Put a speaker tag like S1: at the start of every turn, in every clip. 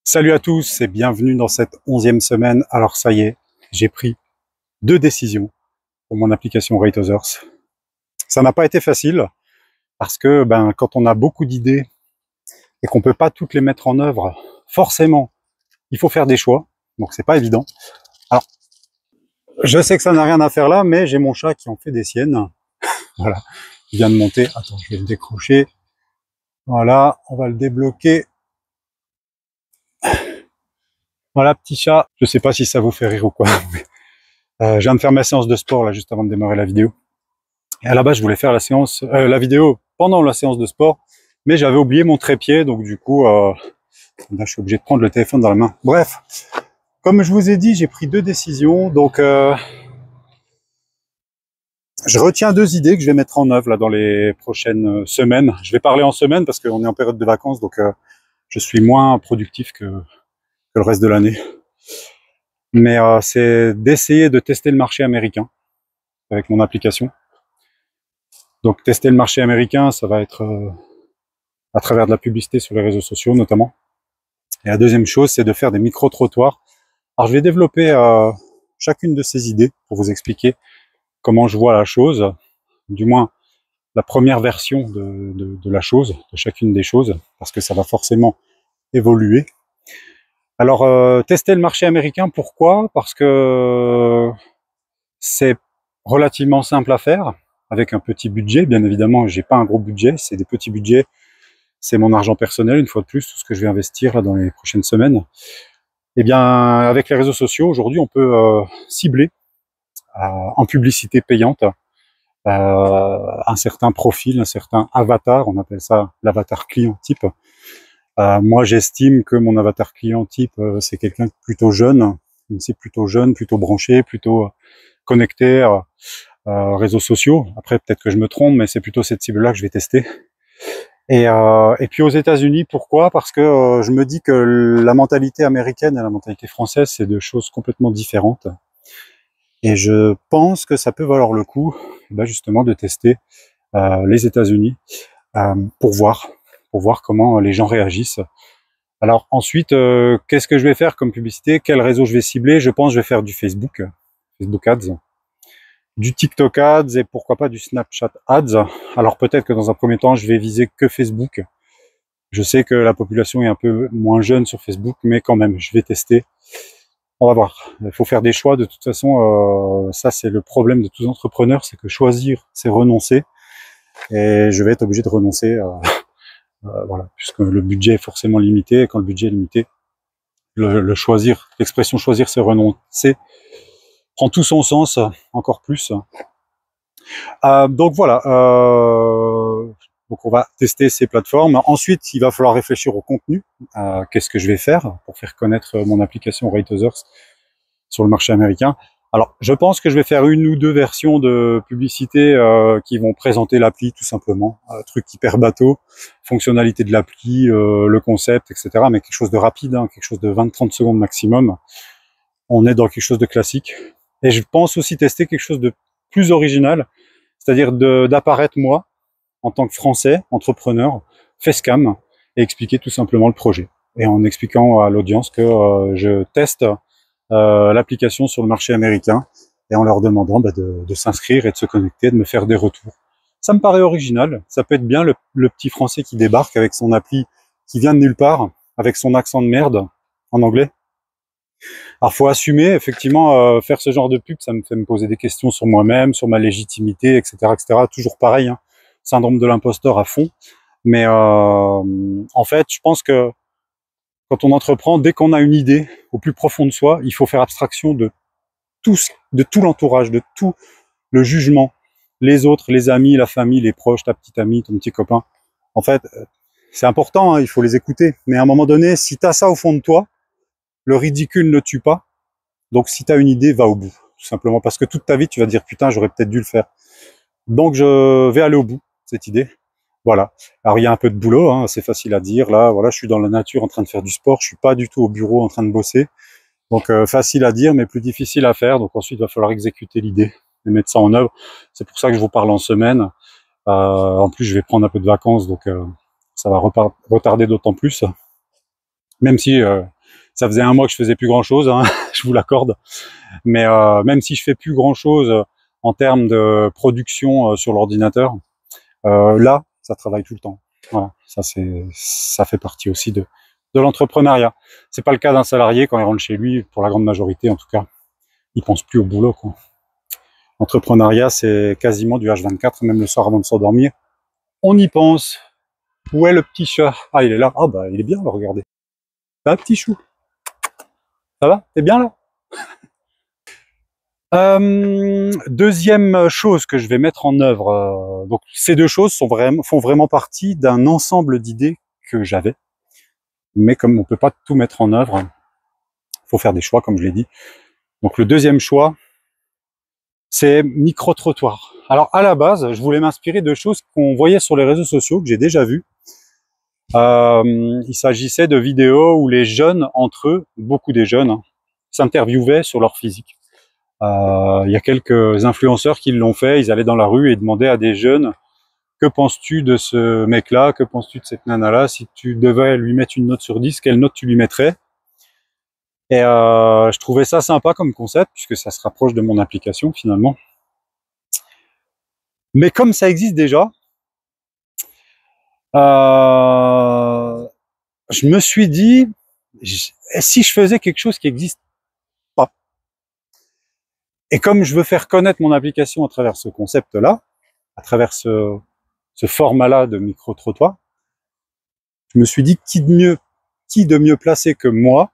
S1: Salut à tous et bienvenue dans cette 11e semaine. Alors ça y est, j'ai pris 2 décisions pour mon application Rate Others. Ça n'a pas été facile parce que quand on a beaucoup d'idées et qu'on peut pas toutes les mettre en œuvre, forcément, il faut faire des choix. Donc c'est pas évident. Alors, je sais que ça n'a rien à faire là, mais j'ai mon chat qui en fait des siennes. Voilà, il vient de monter. Attends, je vais le décrocher. Voilà, on va le débloquer. Voilà, petit chat. Je sais pas si ça vous fait rire ou quoi. Je viens de faire ma séance de sport là juste avant de démarrer la vidéo. Et à la base, je voulais faire la vidéo pendant la séance de sport, mais j'avais oublié mon trépied, donc du coup, là, je suis obligé de prendre le téléphone dans la main. Bref, comme je vous ai dit, j'ai pris 2 décisions, donc je retiens 2 idées que je vais mettre en œuvre là dans les prochaines semaines. Je vais parler en semaine parce qu'on est en période de vacances, donc je suis moins productif que le reste de l'année. Mais c'est d'essayer de tester le marché américain avec mon application. Donc tester le marché américain, ça va être à travers de la publicité sur les réseaux sociaux notamment. Et la deuxième chose, c'est de faire des micro-trottoirs. Alors je vais développer chacune de ces idées pour vous expliquer comment je vois la chose, du moins la première version de la chose, de chacune des choses, parce que ça va forcément évoluer. Alors tester le marché américain, pourquoi? Parce que c'est relativement simple à faire, avec un petit budget. Bien évidemment, j'ai pas un gros budget, c'est des petits budgets. C'est mon argent personnel, une fois de plus, tout ce que je vais investir là dans les prochaines semaines. Eh bien, avec les réseaux sociaux, aujourd'hui, on peut cibler en publicité payante un certain profil, un certain avatar, on appelle ça l'avatar client type. Moi, j'estime que mon avatar client type, c'est quelqu'un de plutôt jeune, plutôt branché, plutôt connecté, réseaux sociaux. Après, peut-être que je me trompe, mais c'est plutôt cette cible-là que je vais tester. Et puis aux États-Unis, pourquoi? Parce que je me dis que la mentalité américaine et la mentalité française, c'est deux choses complètement différentes. Et je pense que ça peut valoir le coup, justement, de tester les États-Unis pour voir comment les gens réagissent. Alors ensuite, qu'est-ce que je vais faire comme publicité? Quel réseau je vais cibler? Je pense que je vais faire du Facebook Ads, du TikTok Ads et pourquoi pas du Snapchat Ads. Alors peut-être que dans un premier temps, je vais viser que Facebook. Je sais que la population est un peu moins jeune sur Facebook, mais quand même, je vais tester. On va voir. Il faut faire des choix. De toute façon, ça c'est le problème de tous entrepreneurs, c'est que choisir, c'est renoncer. Et je vais être obligé de renoncer, voilà, puisque le budget est forcément limité. Et quand le budget est limité, le choisir, l'expression choisir, c'est renoncer, prend tout son sens, encore plus. Donc voilà. Donc on va tester ces plateformes. Ensuite, il va falloir réfléchir au contenu. Qu'est-ce que je vais faire pour faire connaître mon application Rate Others sur le marché américain. Alors, je pense que je vais faire 1 ou 2 versions de publicité qui vont présenter l'appli tout simplement. Truc hyper bateau, fonctionnalité de l'appli, le concept, etc. Mais quelque chose de rapide, hein, quelque chose de 20-30 secondes maximum. On est dans quelque chose de classique. Et je pense aussi tester quelque chose de plus original, c'est-à-dire d'apparaître moi, en tant que Français, entrepreneur, facecam, et expliquer tout simplement le projet. Et en expliquant à l'audience que je teste l'application sur le marché américain et en leur demandant de s'inscrire et de se connecter, de me faire des retours. Ça me paraît original, ça peut être bien le petit Français qui débarque avec son appli qui vient de nulle part, avec son accent de merde en anglais. Alors faut assumer, effectivement, faire ce genre de pub, ça me fait me poser des questions sur moi-même, sur ma légitimité, etc., etc. Toujours pareil, hein, syndrome de l'imposteur à fond. Mais en fait, je pense que quand on entreprend, dès qu'on a une idée au plus profond de soi, il faut faire abstraction de tout l'entourage, de tout le jugement, les autres, les amis, la famille, les proches, ta petite amie, ton petit copain. En fait, c'est important, hein, il faut les écouter. Mais à un moment donné, si tu as ça au fond de toi, le ridicule ne tue pas. Donc si tu as une idée, va au bout. Tout simplement parce que toute ta vie, tu vas dire, putain, j'aurais peut-être dû le faire. Donc je vais aller au bout de cette idée. Voilà. Alors il y a un peu de boulot, hein, c'est facile à dire. Là, voilà, je suis dans la nature en train de faire du sport. Je suis pas du tout au bureau en train de bosser. Donc facile à dire, mais plus difficile à faire. Donc ensuite, il va falloir exécuter l'idée et mettre ça en œuvre. C'est pour ça que je vous parle en semaine. En plus, je vais prendre un peu de vacances, donc ça va retarder d'autant plus. Même si Ça faisait un mois que je faisais plus grand chose, hein, je vous l'accorde. Mais même si je fais plus grand chose en termes de production sur l'ordinateur, là, ça travaille tout le temps. Voilà, ça fait partie aussi de l'entrepreneuriat. C'est pas le cas d'un salarié quand il rentre chez lui, pour la grande majorité en tout cas. Il pense plus au boulot, quoi. L'entrepreneuriat, c'est quasiment du H24, même le soir avant de s'endormir. On y pense. Où est le petit chat? Ah, il est là. Ah, bah, il est bien, là, regardez. Ça va, petit chou? Ça va? T'es bien, là? Deuxième chose que je vais mettre en œuvre. Donc, ces deux choses font vraiment partie d'un ensemble d'idées que j'avais. Mais comme on peut pas tout mettre en œuvre, faut faire des choix, comme je l'ai dit. Donc, le deuxième choix, c'est micro-trottoir. Alors, à la base, je voulais m'inspirer de choses qu'on voyait sur les réseaux sociaux, que j'ai déjà vues. Il s'agissait de vidéos où les jeunes, entre eux, beaucoup des jeunes, hein, s'interviewaient sur leur physique. Il y a quelques influenceurs qui l'ont fait, ils allaient dans la rue et demandaient à des jeunes: que penses-tu de ce mec-là, que penses-tu de cette nana-là, si tu devais lui mettre une note sur 10, quelle note tu lui mettrais? Et je trouvais ça sympa comme concept, puisque ça se rapproche de mon application finalement. Mais comme ça existe déjà, je me suis dit, si je faisais quelque chose qui existe pas? Et comme je veux faire connaître mon application à travers ce concept-là, à travers ce format-là de micro-trottoir, je me suis dit, qui de mieux placé que moi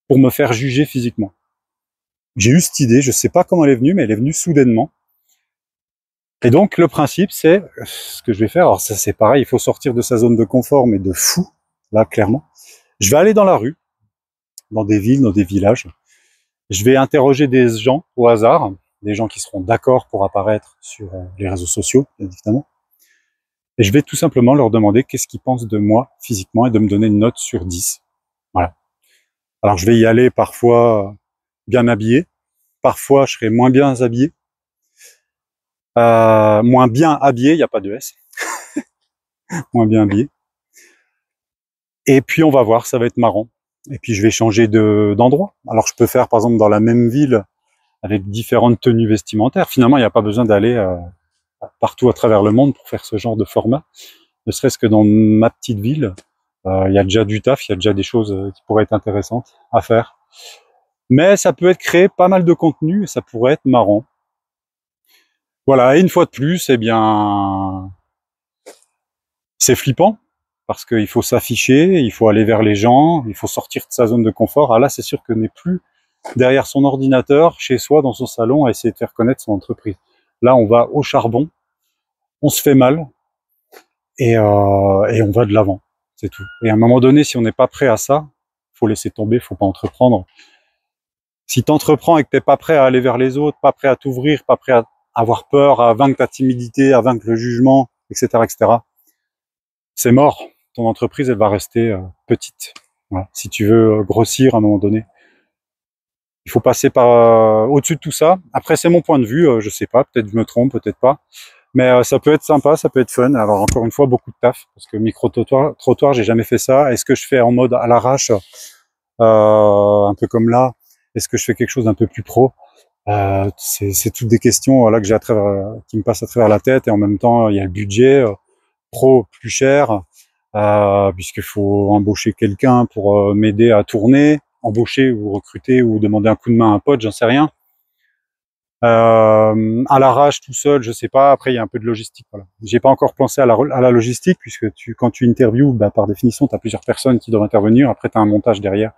S1: pour me faire juger physiquement? J'ai eu cette idée, je sais pas comment elle est venue, mais elle est venue soudainement. Et donc, le principe, c'est ce que je vais faire. Alors, ça, c'est pareil, il faut sortir de sa zone de confort, mais de fou, là, clairement. Je vais aller dans la rue, dans des villes, dans des villages. Je vais interroger des gens au hasard, des gens qui seront d'accord pour apparaître sur les réseaux sociaux, bien évidemment. Et je vais tout simplement leur demander qu'est-ce qu'ils pensent de moi physiquement et de me donner une note sur 10. Voilà. Alors, je vais y aller parfois bien habillé, parfois je serai moins bien habillé. Moins bien habillé, il n'y a pas de S. Moins bien habillé. Et puis on va voir, ça va être marrant. Et puis je vais changer d'endroit. Alors je peux faire par exemple dans la même ville avec différentes tenues vestimentaires. Finalement, il n'y a pas besoin d'aller partout à travers le monde pour faire ce genre de format. Ne serait-ce que dans ma petite ville, il y a déjà du taf, il y a déjà des choses qui pourraient être intéressantes à faire. Mais ça peut être créé pas mal de contenu et ça pourrait être marrant. Voilà, et une fois de plus, eh bien, c'est flippant parce qu'il faut s'afficher, il faut aller vers les gens, il faut sortir de sa zone de confort. Ah là, c'est sûr que n'est plus derrière son ordinateur, chez soi, dans son salon, à essayer de faire connaître son entreprise. Là, on va au charbon, on se fait mal et on va de l'avant. C'est tout. Et à un moment donné, si on n'est pas prêt à ça, faut laisser tomber, faut pas entreprendre. Si tu entreprends et que t'es pas prêt à aller vers les autres, pas prêt à t'ouvrir, pas prêt à avoir peur, à vaincre ta timidité, à vaincre le jugement, etc., etc., c'est mort. Ton entreprise, elle va rester petite. Voilà. Si tu veux grossir à un moment donné, il faut passer par au-dessus de tout ça. Après, c'est mon point de vue. Je sais pas, peut-être je me trompe, peut-être pas. Mais ça peut être sympa, ça peut être fun. Alors encore une fois, beaucoup de taf parce que micro-trottoir, j'ai jamais fait ça. Est-ce que je fais en mode à l'arrache, un peu comme là? Est-ce que je fais quelque chose d'un peu plus pro? C'est toutes des questions là que j'ai qui me passent à travers la tête. Et en même temps, il y a le budget pro plus cher, puisqu'il faut embaucher quelqu'un pour m'aider à tourner, embaucher ou recruter ou demander un coup de main à un pote, j'en sais rien. À l'arrache tout seul, je sais pas. Après, il y a un peu de logistique. Voilà. J'ai pas encore pensé à la logistique, puisque quand tu interviews, bah, par définition, tu as plusieurs personnes qui doivent intervenir. Après, tu as un montage derrière.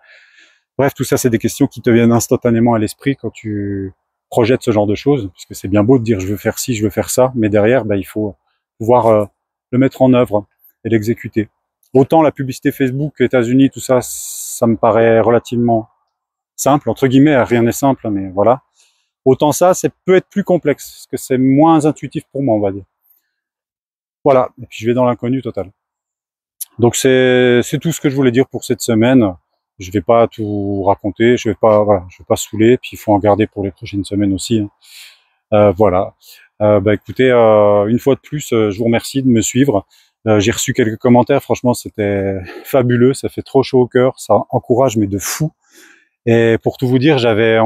S1: Bref, tout ça, c'est des questions qui te viennent instantanément à l'esprit quand tu projettes ce genre de choses, puisque c'est bien beau de dire je veux faire ci, je veux faire ça, mais derrière, bah, il faut pouvoir le mettre en œuvre et l'exécuter. Autant la publicité Facebook, États-Unis, tout ça, ça me paraît relativement simple, entre guillemets, rien n'est simple, mais voilà. Autant ça, peut être plus complexe, parce que c'est moins intuitif pour moi, on va dire. Voilà, et puis je vais dans l'inconnu total. Donc c'est tout ce que je voulais dire pour cette semaine. Je vais pas tout raconter, je vais pas saouler, puis il faut en garder pour les prochaines semaines aussi. Hein. Voilà. Bah écoutez, une fois de plus, je vous remercie de me suivre. J'ai reçu quelques commentaires, franchement c'était fabuleux, ça fait trop chaud au cœur, ça encourage mais de fou. Et pour tout vous dire, j'avais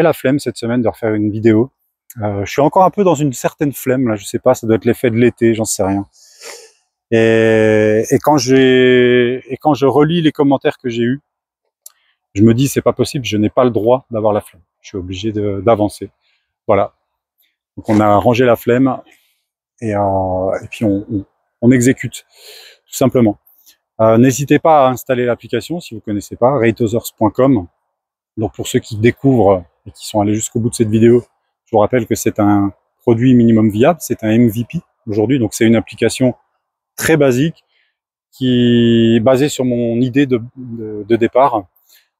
S1: la flemme cette semaine de refaire une vidéo. Je suis encore un peu dans une certaine flemme là, je sais pas, ça doit être l'effet de l'été, j'en sais rien. Et quand je relis les commentaires que j'ai eus, je me dis c'est pas possible, je n'ai pas le droit d'avoir la flemme. Je suis obligé d'avancer. Voilà. Donc on a rangé la flemme et puis on exécute tout simplement. N'hésitez pas à installer l'application si vous connaissez pas, rateothers.com. Donc pour ceux qui découvrent et qui sont allés jusqu'au bout de cette vidéo, je vous rappelle que c'est un produit minimum viable, c'est un MVP aujourd'hui, donc c'est une application très basique qui est basée sur mon idée de départ,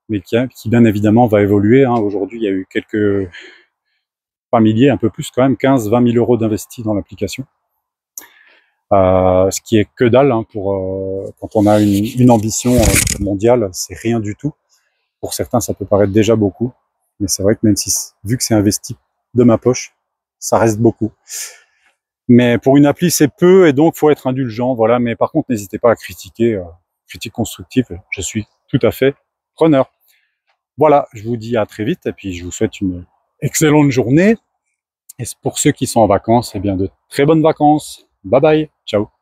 S1: mais qui bien évidemment va évoluer. Hein. Aujourd'hui, il y a eu quelques, pas milliers, un peu plus quand même, 15-20 000 euros d'investis dans l'application. Ce qui est que dalle hein, pour quand on a une ambition mondiale, c'est rien du tout. Pour certains, ça peut paraître déjà beaucoup, mais c'est vrai que même si, vu que c'est investi de ma poche, ça reste beaucoup. Mais pour une appli, c'est peu et donc faut être indulgent, voilà. Mais par contre, n'hésitez pas à critiquer, critique constructive, je suis tout à fait preneur. Voilà, je vous dis à très vite et puis je vous souhaite une excellente journée. Et pour ceux qui sont en vacances, eh bien de très bonnes vacances. Bye bye, ciao.